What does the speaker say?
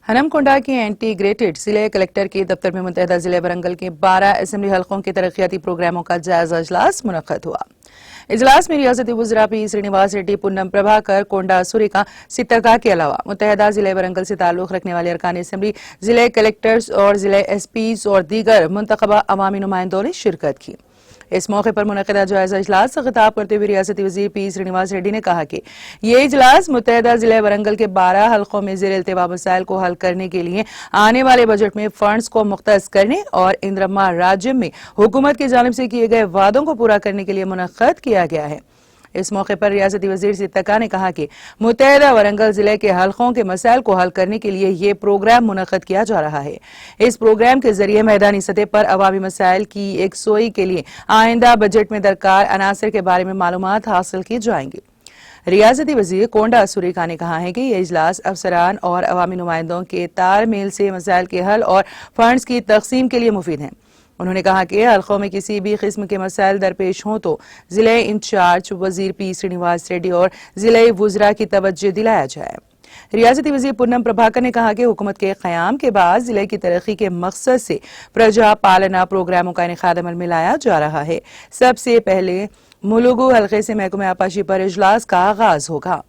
हनमकुंडा के इंटीग्रेटेड जिले कलेक्टर के दफ्तर में मुतहदा जिले वरंगल के 12 असेंबली हलकों के तरक्याती प्रोग्रामों का जायजा इजलास मुनक्कद हुआ। इजलास में रियासती वज़रा पी श्रीनिवास रेड्डी, पुन्नम प्रभाकर, कोंडा सुरेखा, सितरका के अलावा मुतहदा जिले वरंगल से ताल्लुक रखने वाले अरकान असेंबली, जिले कलेक्टर्स और जिले एसपीज और दीगर मुंतखबा अवामी नुमाइंदों ने शिरकत की। इस मौके पर मुनक़िदा जायजा इजलास से खिताब करते हुए रियासती वज़ीर पी श्रीनिवास रेड्डी ने कहा कि ये इजलास मुतहदा जिले वरंगल के 12 हलकों में ज़ेर इल्तिवा मसाइल को हल करने के लिए आने वाले बजट में फंड्स को मुख्तस करने और इंदिरम्मा राज्य में हुकूमत की जानिब से किए गए वादों को पूरा करने के लिए मुनक़्क़द किया गया है। इस मौके पर रियासती वज़ीर सितरका ने कहा कि मुतहदा वरंगल जिले के हलकों के मसाइल को हल करने के लिए ये प्रोग्राम मुनक़्क़द किया जा रहा है। इस प्रोग्राम के जरिए मैदानी सतह पर अवामी मसाइल की एकसोई के लिए आइंदा बजट में दरकार अनासर के बारे में मालूमात हासिल की जाएंगी। रियासती वज़ीर कोंडा सुरेखा ने कहा है कि ये इजलास अफसरान और अवामी नुमाइंदों के तालमेल से मसाइल के हल और फंड्स की तक़सीम के लिए मुफीद हैं। उन्होंने कहा कि हलकों में किसी भी किस्म के मसाइल दरपेश हों तो जिले इंचार्ज वज़ीर पी श्रीनिवास रेड्डी और जिले वज़रा की तवज्जो दिलाया जाए। रियासती वज़ीर पुन्नम प्रभाकर ने कहा कि हुकूमत के क़याम के बाद जिले की तरक्की के मकसद से प्रजा पालना प्रोग्रामों का इनेकाद अमल में लाया जा रहा है। सबसे पहले मुलुगु हलके से महकमे आपाशी पर इजलास का आगाज होगा।